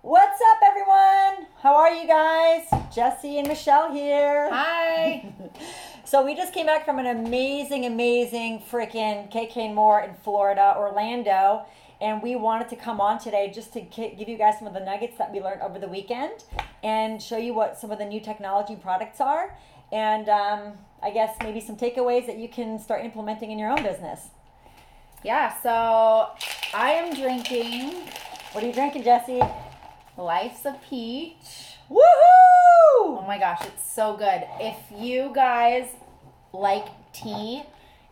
What's up, everyone? How are you guys? Jesse and Michelle here. Hi. So we just came back from an amazing freaking KK Moore in Florida, Orlando, and we wanted to come on today just to give you guys some of the nuggets that we learned over the weekend and show you what some of the new technology products are, and I guess maybe some takeaways that you can start implementing in your own business. Yeah, so I am drinking What are you drinking, Jesse? Life's a Peach. Woohoo! Oh my gosh, it's so good. If you guys like tea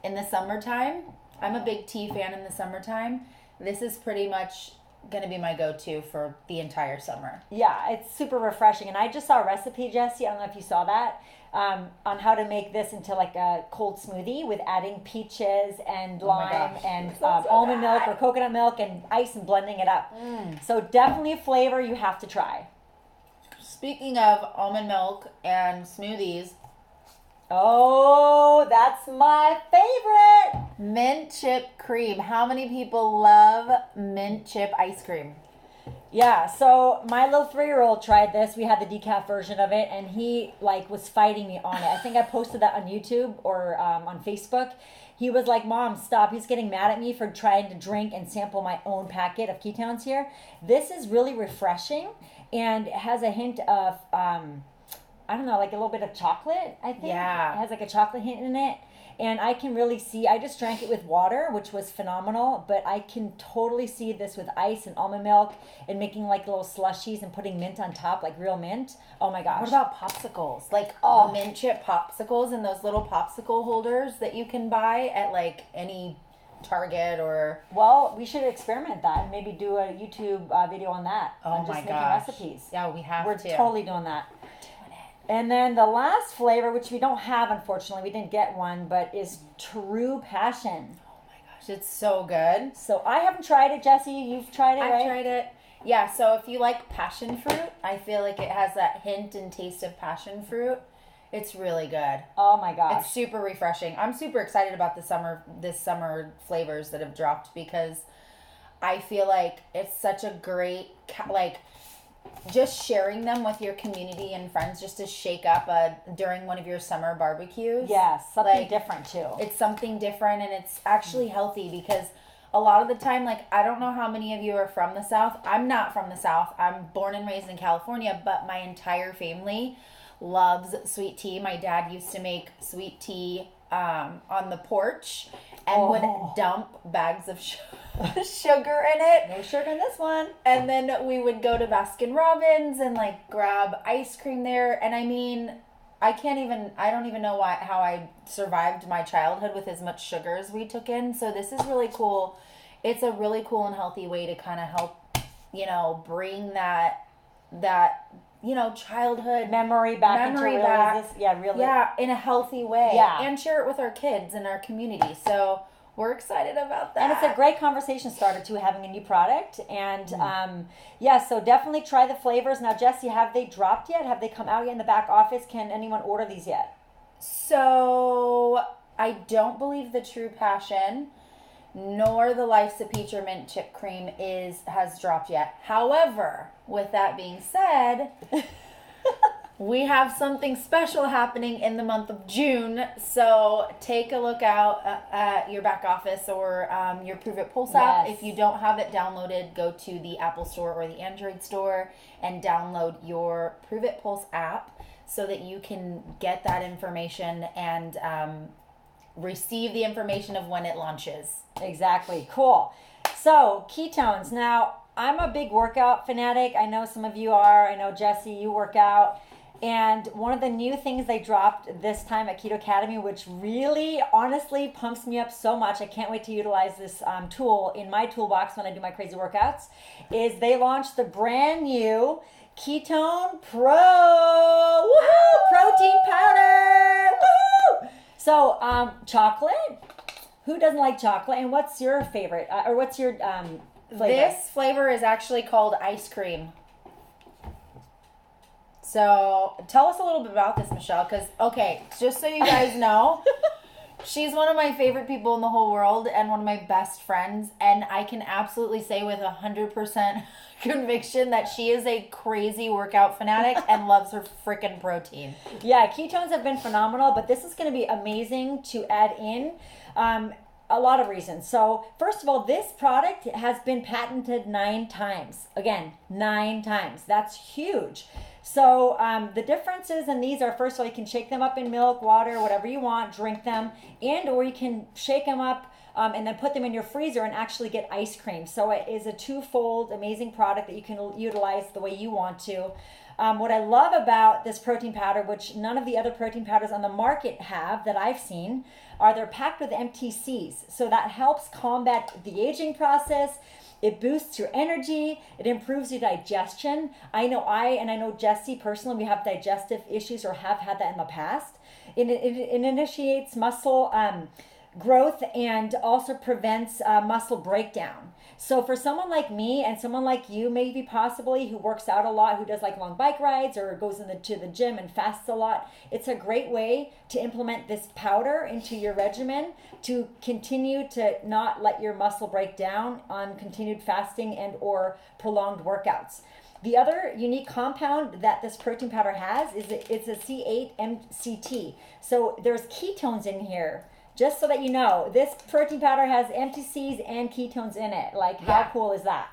in the summertime, I'm a big tea fan in the summertime. This is pretty much going to be my go-to for the entire summer. Yeah, it's super refreshing. And I just saw a recipe, Jesse. I don't know if you saw that, on how to make this into like a cold smoothie with adding peaches and lime and almond milk or coconut milk and ice and blending it up. So definitely a flavor you have to try. Speaking of almond milk and smoothies, Oh, that's my favorite. mint chip cream. How many people love mint chip ice cream? Yeah, so my little 3-year-old tried this. We had the decaf version of it, and he was fighting me on it. I think I posted that on YouTube or on Facebook. He was like, "Mom, stop!" He's getting mad at me for trying to drink and sample my own packet of ketones here. This is really refreshing, and it has a hint of I don't know, like a little bit of chocolate. I think it has like a chocolate hint in it. And I can really see, I just drank it with water, which was phenomenal, but I can totally see this with ice and almond milk and making like little slushies and putting mint on top, like real mint. Oh my gosh. What about popsicles? Like mint chip popsicles and those little popsicle holders that you can buy at like any Target or... Well, we should experiment that and maybe do a YouTube video on that. Oh on just my making gosh. recipes. Yeah, we have We're to. totally doing that. And then the last flavor, which we don't have, unfortunately, we didn't get one, but is True Passion. Oh my gosh, it's so good. So I haven't tried it, Jesse. You've tried it, right? I've tried it. Yeah, so if you like passion fruit, I feel like it has that hint and taste of passion fruit. It's really good. Oh my gosh. It's super refreshing. I'm super excited about this summer flavors that have dropped because I feel like it's such a great just sharing them with your community and friends just to shake up during one of your summer barbecues. Yes, something different too. It's something different and it's actually healthy because a lot of the time, I don't know how many of you are from the South. I'm not from the South. I'm born and raised in California, but my entire family loves sweet tea. My dad used to make sweet tea on the porch and would dump bags of sugar in it. No sugar in this one. And then we would go to Baskin Robbins and grab ice cream there. And I mean, I don't even know how I survived my childhood with as much sugar as we took in. So this is really cool. It's a really cool and healthy way to kind of help, bring that childhood memory back. Yeah, really. Yeah, in a healthy way. Yeah. And share it with our kids and our community. So we're excited about that. And it's a great conversation starter too, having a new product. And so definitely try the flavors. Now, Jesse, have they dropped yet? Have they come out yet in the back office? Can anyone order these yet? So I don't believe the True Passion nor the Life's a Peach or Mint Chip Cream has dropped yet. However, with that being said, we have something special happening in the month of June. So take a look out at your back office or your Prove It Pulse app. Yes. If you don't have it downloaded, go to the Apple Store or the Android Store and download your Prove It Pulse app so that you can get that information and receive the information of when it launches. Exactly. Cool. So, ketones. Now, I'm a big workout fanatic. I know some of you are. I know, Jesse, you work out. And one of the new things they dropped this time at Keto Academy, which really, honestly, pumps me up so much, I can't wait to utilize this tool in my toolbox when I do my crazy workouts, is they launched the brand new Ketone Pro. Woohoo! Protein powder. Woohoo! So, chocolate. Who doesn't like chocolate? And what's your favorite? Or what's your flavor? This flavor is actually called ice cream. So tell us a little bit about this, Michelle, because, okay, just so you guys know, She's one of my favorite people in the whole world and one of my best friends. And I can absolutely say with 100% conviction that she is a crazy workout fanatic and loves her freaking protein. Yeah, ketones have been phenomenal, but this is going to be amazing to add in. A lot of reasons. So, first of all, this product has been patented 9 times. Again, 9 times. That's huge. So, the differences in these are, first of all, you can shake them up in milk, water, whatever you want, drink them, and or you can shake them up and then put them in your freezer and actually get ice cream. So, it is a twofold amazing product that you can utilize the way you want to. What I love about this protein powder, which none of the other protein powders on the market have that I've seen, are they're packed with MTCs. So that helps combat the aging process. It boosts your energy. It improves your digestion. I know Jessie personally, we have digestive issues or have had that in the past. It initiates muscle growth and also prevents muscle breakdown. So for someone like me and someone like you, maybe possibly, who works out a lot, who does like long bike rides or goes to the gym and fasts a lot, it's a great way to implement this powder into your regimen to continue to not let your muscle break down on continued fasting and or prolonged workouts. The other unique compound that this protein powder has is it's a C8-MCT. So there's ketones in here. Just so that you know, this protein powder has MTCs and ketones in it. Like, how cool is that?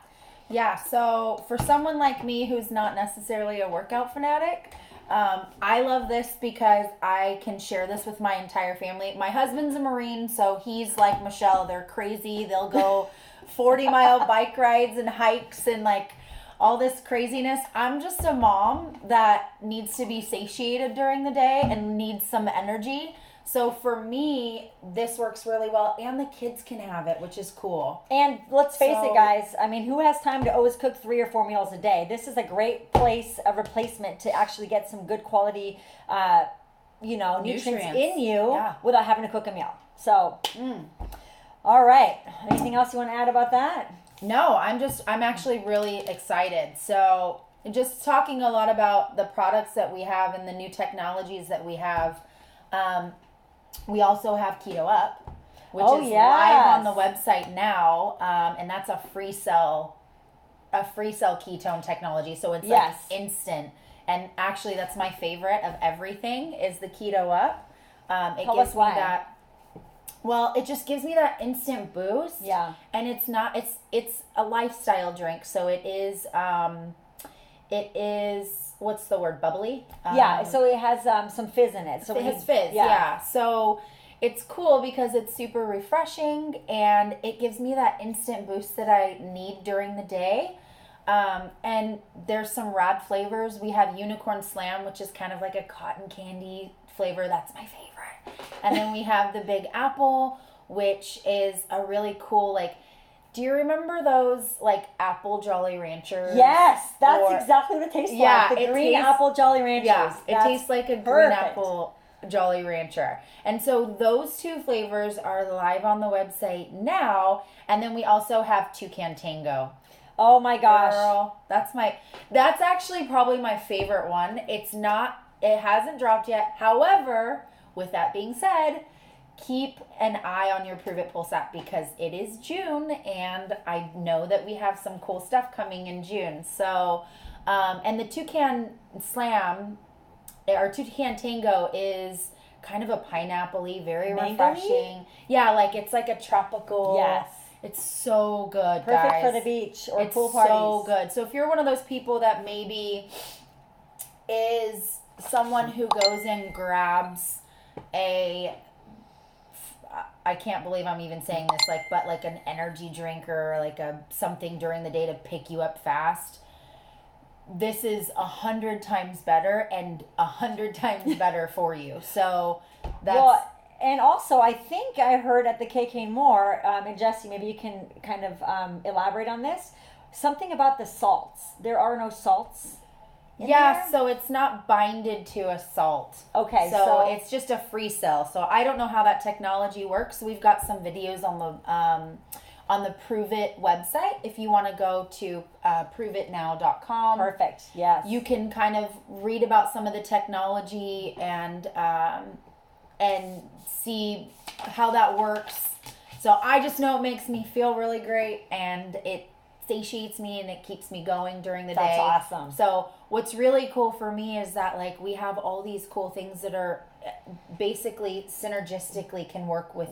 Yeah, so for someone like me who's not necessarily a workout fanatic, I love this because I can share this with my entire family. My husband's a Marine, so he's like Michelle. They're crazy. They'll go 40-mile bike rides and hikes and like all this craziness. I'm just a mom that needs to be satiated during the day and needs some energy. So for me, this works really well, and the kids can have it, which is cool. And let's face it, guys. I mean, who has time to always cook 3 or 4 meals a day? This is a great place, a replacement to actually get some good quality, nutrients in you without having to cook a meal. So, all right. Anything else you want to add about that? No, I'm actually really excited. So, just talking a lot about the products that we have and the new technologies that we have. We also have Keto Up, which is live on the website now, and that's a free cell ketone technology. So it's like instant, and actually that's my favorite of everything is the Keto Up. It gives me that. Well, it just gives me that instant boost. Yeah, and it's a lifestyle drink, so it is. What's the word? Bubbly? So it has some fizz in it. So it has fizz, yeah. So it's cool because it's super refreshing and it gives me that instant boost that I need during the day. And there's some rad flavors. We have Unicorn Slam, which is kind of like a cotton candy flavor. That's my favorite. And then we have the Big Apple, which is a really cool, do you remember those apple Jolly Ranchers? Yes, that's exactly what it tastes like. The green apple Jolly Ranchers. Yeah, it tastes like a green apple Jolly Rancher. And so those 2 flavors are live on the website now. And then we also have Toucan Tango. Oh my gosh. Girl, that's actually probably my favorite one. It hasn't dropped yet. However, with that being said, keep an eye on your Prove It Pulse app because it is June and I know that we have some cool stuff coming in June. So, and the Toucan Slam or Toucan Tango is kind of a pineapple-y, very refreshing. Yeah, it's like a tropical. Yes. It's so good, Perfect guys. for the beach or pool parties. So good. So if you're one of those people that maybe is someone who goes and grabs I can't believe I'm even saying this, but an energy drink or something during the day to pick you up fast. This is 100 times better and 100 times better for you. So that's. And also, I think I heard at the KK More, and Jessie, maybe you can kind of elaborate on this, something about the salts. There are no salts in there? So it's not binded to a salt. Okay. So it's just a free cell. So I don't know how that technology works. We've got some videos on the Prove It website. If you want to go to proveitnow.com. Perfect. Yes. You can kind of read about some of the technology and see how that works. So I just know it makes me feel really great, and it satiates me and it keeps me going during the day. That's awesome. So what's really cool for me is that like we have all these cool things that are basically synergistically can work with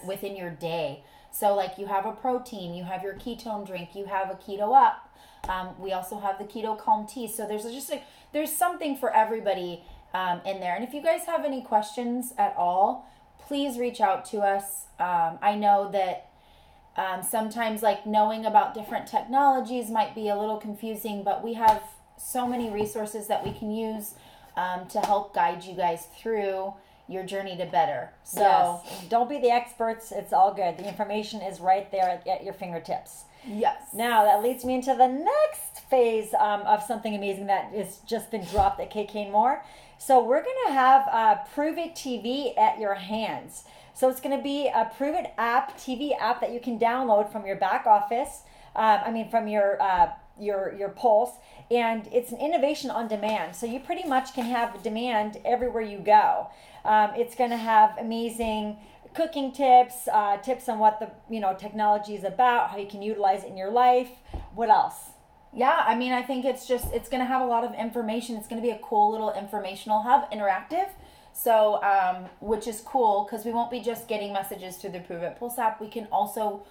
within your day. So like you have a protein, you have your ketone drink, you have a keto up. We also have the keto calm tea. So there's just there's something for everybody in there. And if you guys have any questions at all, please reach out to us. I know that sometimes like knowing about different technologies might be a little confusing, but we have so many resources that we can use to help guide you guys through your journey to better. So yes. Don't be the experts. It's all good. The information is right there at your fingertips. Yes. Now that leads me into the next phase of something amazing that has just been dropped at KK More. So we're going to have Prove It TV at your hands. So it's going to be a Prove It app, TV app that you can download from your back office. From your Pulse, and it's an innovation on demand. So you pretty much can have demand everywhere you go. It's going to have amazing cooking tips, tips on what the technology is about, how you can utilize it in your life. What else? Yeah, I mean, I think it's going to have a lot of information. It's going to be a cool little informational hub, interactive. So, which is cool because we won't be just getting messages through the Prove It Pulse app. We can also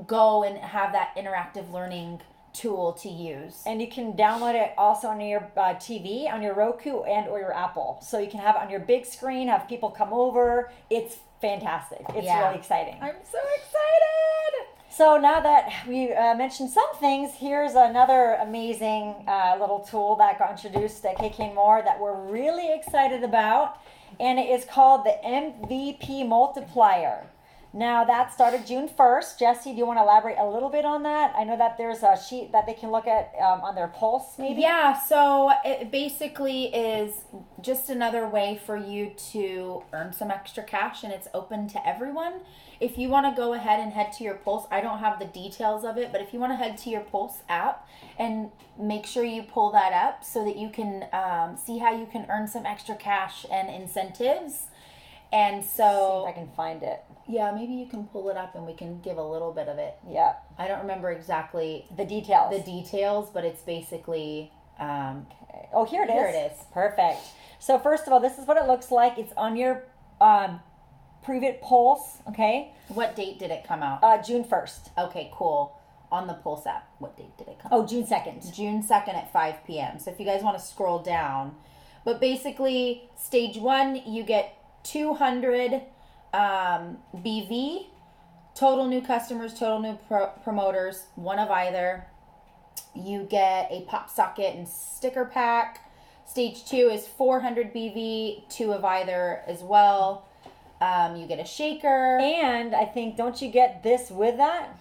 go and have that interactive learning tool to use. And you can download it also on your TV, on your Roku and or your Apple. So you can have it on your big screen, have people come over. It's fantastic. It's really exciting. I'm so excited. So now that we mentioned some things, here's another amazing little tool that got introduced at KK More that we're really excited about. And it is called the MVP Multiplier. Now that started June 1st. Jesse, do you want to elaborate a little bit on that? I know that there's a sheet that they can look at on their Pulse maybe. Yeah, so it basically is just another way for you to earn some extra cash, and it's open to everyone. If you want to go ahead and head to your Pulse, I don't have the details of it, but if you want to head to your Pulse app and make sure you pull that up so that you can see how you can earn some extra cash and incentives. And so see if I can find it. Yeah, maybe you can pull it up and we can give a little bit of it. Yeah. I don't remember exactly the details, but it's basically okay. Oh, here it is. Here it is. Perfect. So first of all, this is what it looks like. It's on your Prove It Pulse, okay? What date did it come out? June 1st. Okay, cool. On the Pulse app, what date did it come out? out? June 2nd. June 2nd at 5 p.m. So if you guys want to scroll down. But basically, stage 1, you get 200 BV, total new customers, total new promoters, one of either. You get a pop socket and sticker pack. Stage 2 is 400 BV, 2 of either as well. You get a shaker. And I think, don't you get this with that?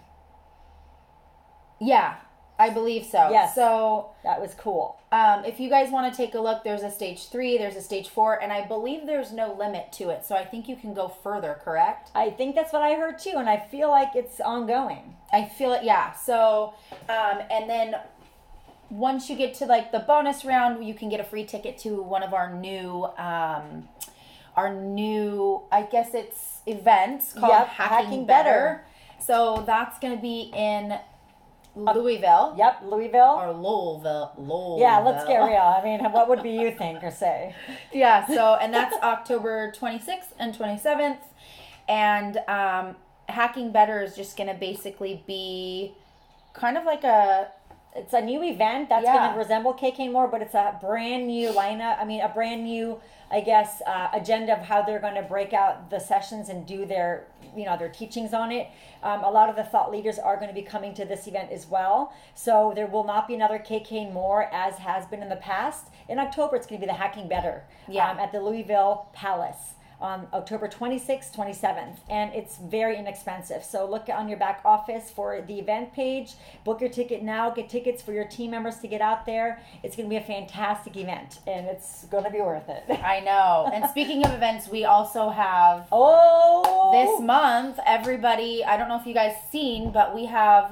Yeah, I believe so. Yes. So that was cool. If you guys want to take a look, there's a stage 3, there's a stage 4, and I believe there's no limit to it. So I think you can go further, correct? I think that's what I heard too, and I feel like it's ongoing. I feel it, yeah. So, and then once you get to like the bonus round, you can get a free ticket to one of our new, I guess it's events called Hacking Better. So that's going to be in Louisville. Yep, Louisville. Or Louisville. Yeah, let's get real. I mean, what would be you think or say? Yeah, so, and that's October 26th and 27th. And Hacking Better is just going to basically be kind of like it's a new event that's going to resemble KK More, but it's a brand new lineup. I mean, a brand new, I guess, agenda of how they're going to break out the sessions and do their teachings on it. A lot of the thought leaders are going to be coming to this event as well. So there will not be another KK More as has been in the past. In October, it's going to be the Hacking Better at the Louisville Palace on October 26th, 27th. And it's very inexpensive. So look on your back office for the event page. Book your ticket now. Get tickets for your team members to get out there. It's going to be a fantastic event. And it's going to be worth it. I know. And speaking of events, we also have... this month, everybody... I don't know if you guys seen, but we have...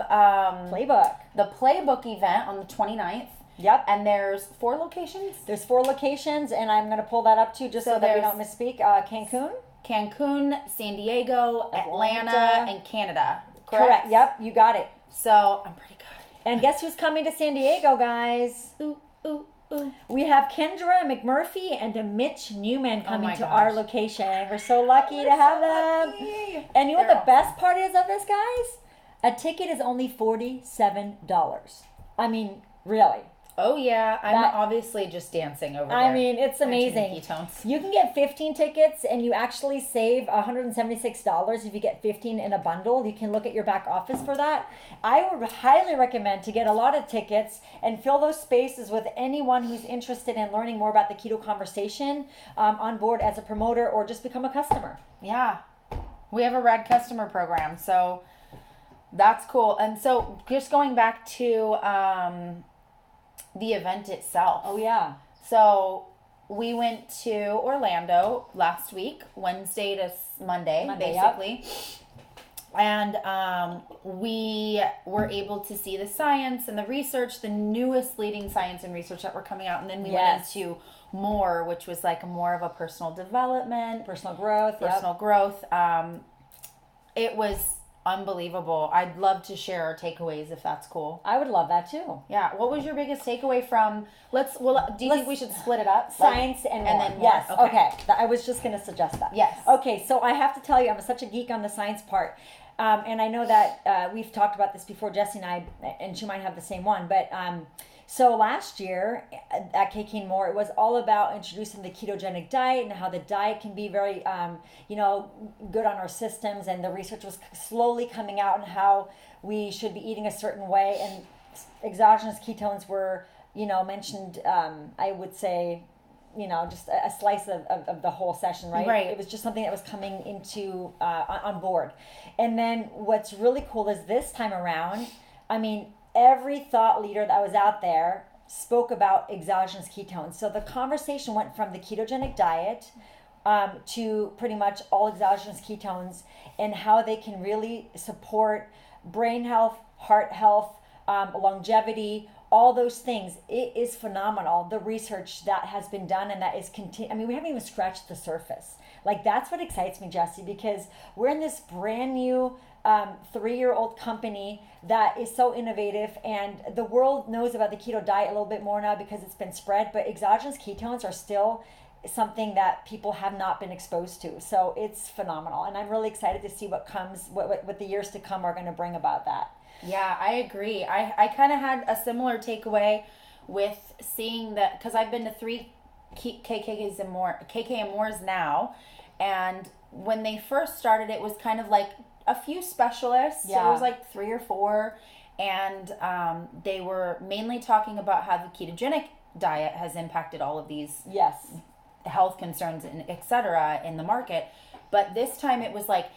Playbook. The Playbook event on the 29th. Yep. And there's 4 locations? There's 4 locations, and I'm going to pull that up too, just so that we don't misspeak. Cancun? Cancun, San Diego, Atlanta, and Canada. Correct. Yep, you got it. So I'm pretty good. And guess who's coming to San Diego, guys? Ooh, ooh, ooh. We have Kendra McMurphy and Mitch Newman coming to gosh. our location. We're so lucky to have them. Lucky. And you know what They're the best part is of this, guys? A ticket is only $47. I mean, really. Oh yeah, I'm That- obviously just dancing over there. I mean, it's amazing. Ketones. You can get 15 tickets and you actually save $176 if you get 15 in a bundle. You can look at your back office for that. I would highly recommend to get a lot of tickets and fill those spaces with anyone who's interested in learning more about the keto conversation on board as a promoter or just become a customer. Yeah, we have a rad customer program, so that's cool. And so just going back to the event itself. Oh, yeah. So we went to Orlando last week, Wednesday to Monday basically. Yep. And we were able to see the science and the research, the newest leading science and research that were coming out. And then we went into more, which was like more of a personal development. Personal growth. It was unbelievable. I'd love to share our takeaways if that's cool. I would love that too. Yeah. What was your biggest takeaway from? Do you think we should split it up? Science and more. then more. Yes. Okay. I was just going to suggest that. Yes. Okay. So I have to tell you, I'm such a geek on the science part. And I know that we've talked about this before, Jesse and I, and she might have the same one. But so last year at KK and More, it was all about introducing the ketogenic diet and how the diet can be very, good on our systems. And the research was slowly coming out on how we should be eating a certain way. And exogenous ketones were, mentioned, I would say, just a slice of the whole session, right? Right. It was just something that was coming into on board. And then what's really cool is this time around, I mean, every thought leader that was out there spoke about exogenous ketones. So the conversation went from the ketogenic diet to pretty much all exogenous ketones and how they can really support brain health, heart health, longevity, all those things. It is phenomenal, the research that has been done and that is we haven't even scratched the surface. Like, that's what excites me, Jesse, because we're in this brand new 3-year-old company that is so innovative, and the world knows about the keto diet a little bit more now because it's been spread, but exogenous ketones are still something that people have not been exposed to. So it's phenomenal, and I'm really excited to see what comes, what the years to come are going to bring about that. Yeah, I agree. I kind of had a similar takeaway with seeing that, because I've been to 3 KK and Mores now, and when they first started, it was kind of like a few specialists. Yeah. There was like 3 or 4, and they were mainly talking about how the ketogenic diet has impacted all of these health concerns and et cetera in the market. But this time it was like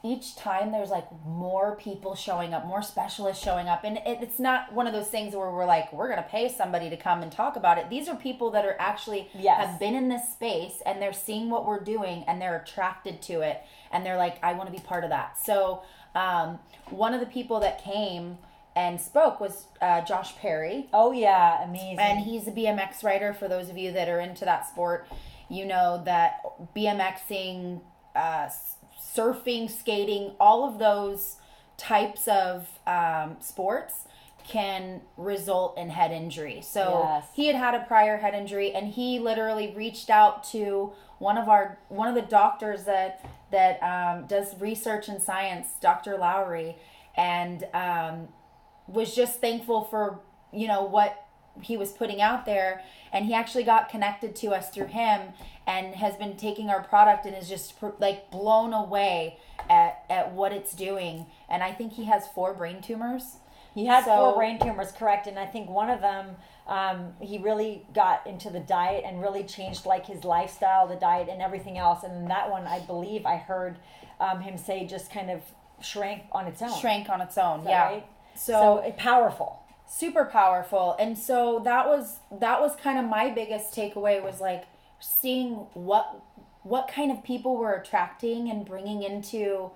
each time there's like more people showing up, more specialists showing up. And it's not one of those things where we're like, we're going to pay somebody to come and talk about it. These are people that are actually have been in this space, and they're seeing what we're doing, and they're attracted to it. And they're like, I want to be part of that. So one of the people that came and spoke was Josh Perry. Oh, yeah. Amazing. And he's a BMX rider. For those of you that are into that sport, you know that BMXing, surfing, skating, all of those types of sports can result in head injury. So he had a prior head injury, and he literally reached out to one of the doctors that does research and science, Dr. Lowry, and was just thankful for what he was putting out there. And he actually got connected to us through him, and has been taking our product and is just like blown away at what it's doing. And I think he has 4 brain tumors. He had 4 brain tumors, correct. And I think one of them, he really got into the diet and really changed like his lifestyle, the diet and everything else. And then that one, I believe I heard him say just kind of shrank on its own. Yeah. Right? So powerful. Super powerful. And so that was kind of my biggest takeaway, was like seeing what kind of people we're attracting and bringing into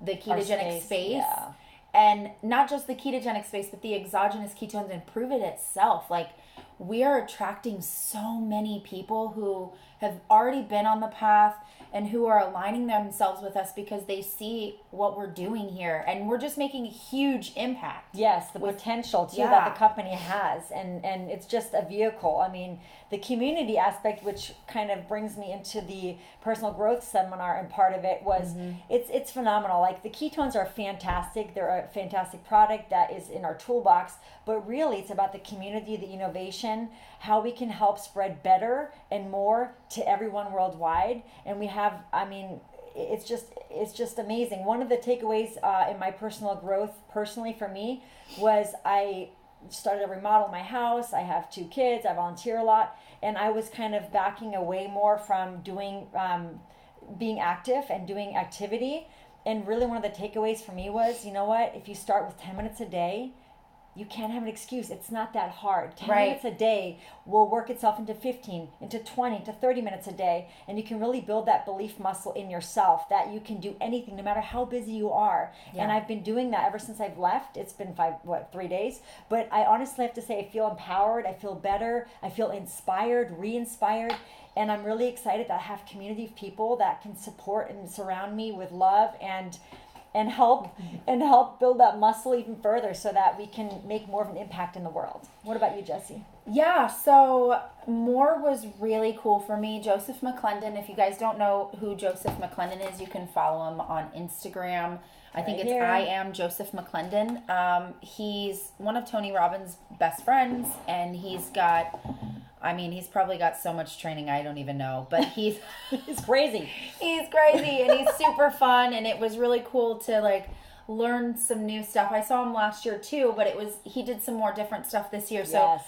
the ketogenic space. Yeah. And not just the ketogenic space, but the exogenous ketones and Prove It itself. Like, we are attracting so many people who have already been on the path and who are aligning themselves with us because they see what we're doing here, and we're just making a huge impact. Yes, the potential too that the company has, and it's just a vehicle. I mean, the community aspect, which kind of brings me into the personal growth seminar, and part of it was it's phenomenal. Like, the ketones are fantastic. They're a fantastic product that is in our toolbox, but really it's about the community, the innovation, how we can help spread better and more to everyone worldwide. And we have, I mean, it's just amazing. One of the takeaways in my personal growth, personally for me, was I started to remodel my house. I have 2 kids. I volunteer a lot, and I was kind of backing away more from doing being active and doing activity. And really, one of the takeaways for me was, you know what? If you start with 10 minutes a day, you can't have an excuse. It's not that hard. 10 minutes a day will work itself into 15, into 20, to 30 minutes a day. And you can really build that belief muscle in yourself that you can do anything, no matter how busy you are. Yeah. And I've been doing that ever since I've left. It's been 3 days. But I honestly have to say, I feel empowered. I feel better. I feel inspired, re-inspired. And I'm really excited that I have a community of people that can support and surround me with love and help build that muscle even further, so that we can make more of an impact in the world. What about you, Jessie? Yeah, so more was really cool for me. Joseph McClendon, if you guys don't know who Joseph McClendon is, you can follow him on Instagram. I think it's I am Joseph McClendon. He's one of Tony Robbins' best friends, and he's probably got so much training I don't even know, but he's crazy. He's crazy, and he's super fun, and it was really cool to learn some new stuff. I saw him last year too, but he did some more different stuff this year. So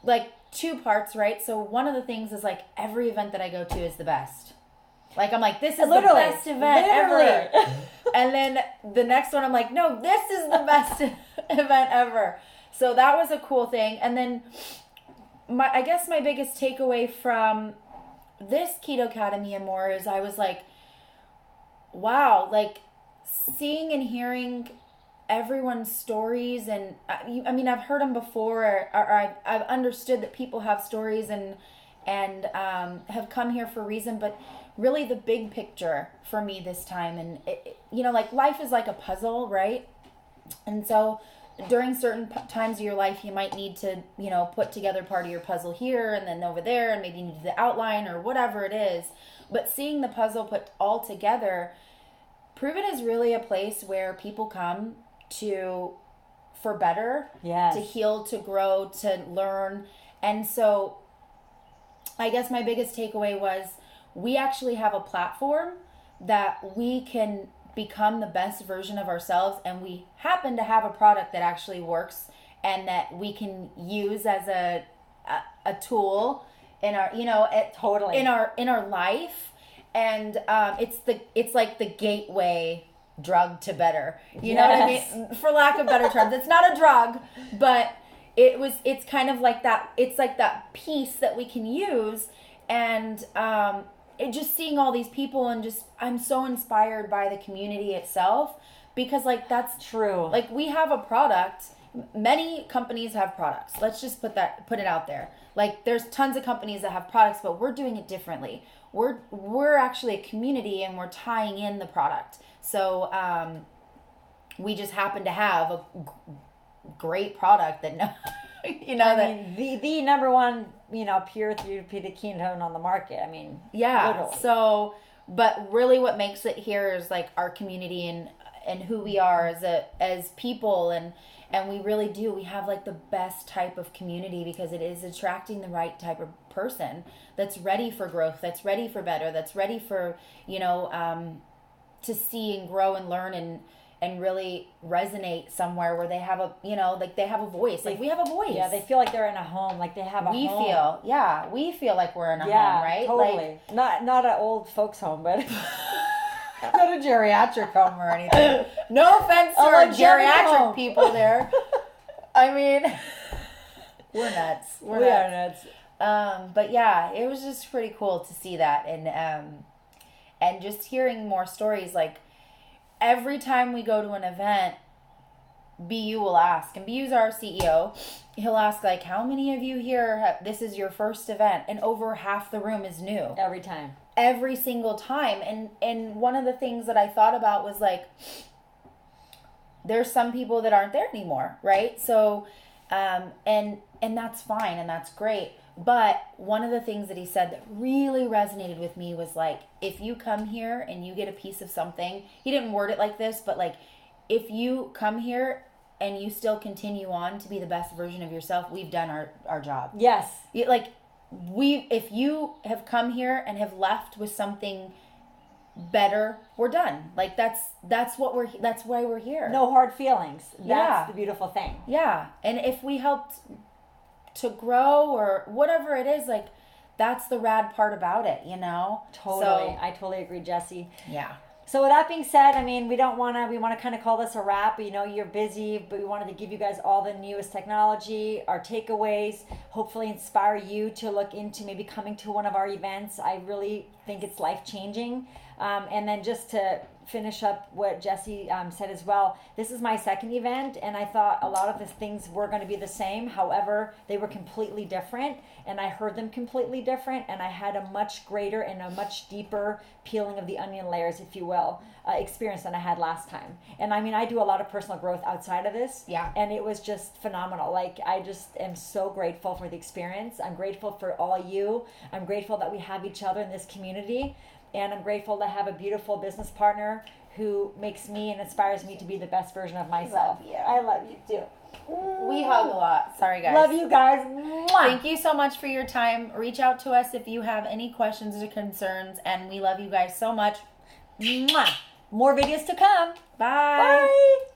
yes. 2 parts, right? So one of the things is every event that I go to is the best. I'm this is the best event ever. And then the next one I'm no, this is the best event ever. So that was a cool thing. And then I guess my biggest takeaway from this Keto Academy and more is I was wow, seeing and hearing everyone's stories. And I've heard them before, or I've understood that people have stories and have come here for a reason, but really the big picture for me this time. And life is like a puzzle, right? And so during certain times of your life, you might need to, put together part of your puzzle here and then over there, and maybe you need the outline or whatever it is. But seeing the puzzle put all together, Proven is really a place where people come for better, yes, to heal, to grow, to learn. And so I guess my biggest takeaway was we actually have a platform that we can become the best version of ourselves, and we happen to have a product that actually works and that we can use as a tool in our totally in our life. And it's like the gateway drug to better, you know what I mean, for lack of better terms. It's not a drug, but it's kind of like that. It's like that piece that we can use. And just seeing all these people, and just I'm so inspired by the community itself, because that's true. We have a product. Many companies have products. Let's just put it out there. There's tons of companies that have products, but we're doing it differently. We're actually a community, and we're tying in the product. So we just happen to have a great product that the number one, pure therapeutic ketone on the market. Literally. So, but really what makes it here is our community and who we are as people, and we really do. We have the best type of community, because it is attracting the right type of person that's ready for growth, that's ready for better, that's ready for, to see and grow and learn and really resonate somewhere where they have a, they have a voice. We have a voice. Yeah, they feel like they're in a home, they have a home. We feel like we're in a home, right? Totally. Not an old folks home, but not a geriatric home or anything. No offense to our geriatric people there. We're nuts. We are nuts. But yeah, it was just pretty cool to see that, and just hearing more stories. Every time we go to an event, BU will ask, and BU's our CEO. He'll ask, like, how many of you here, this is your first event? And over half the room is new. Every time. Every single time. And one of the things that I thought about was, like, there's some people that aren't there anymore, right? So, and that's fine, and that's great. But one of the things that he said that really resonated with me was, like, if you come here and you get a piece of something, he didn't word it like this, but, like, if you come here and you still continue on to be the best version of yourself, we've done our job. Yes. If you have come here and have left with something better, we're done. Like, that's why we're here. No hard feelings. That's the beautiful thing. Yeah. And if we helped to grow or whatever it is, like, that's the rad part about it, you know? Totally. So, I totally agree, Jessie. yeah. So with that being said, I mean, we want to kind of call this a wrap. You know, you're busy, but we wanted to give you guys all the newest technology, our takeaways, hopefully inspire you to look into maybe coming to one of our events. I really think it's life-changing. And then just to finish up what Jessie said as well, this is my second event, and I thought a lot of the things were going to be the same. However, they were completely different, and I heard them completely different, and I had a much greater and a much deeper peeling of the onion layers, if you will, experience than I had last time. And I mean, I do a lot of personal growth outside of this, and it was just phenomenal. Like, I just am so grateful for the experience. I'm grateful for all you. I'm grateful that we have each other in this community. And I'm grateful to have a beautiful business partner who makes me and inspires me to be the best version of myself. Love you. I love you too. We hug a lot. Sorry, guys. Love you guys. Mwah. Thank you so much for your time. Reach out to us if you have any questions or concerns. And we love you guys so much. Mwah. More videos to come. Bye. Bye.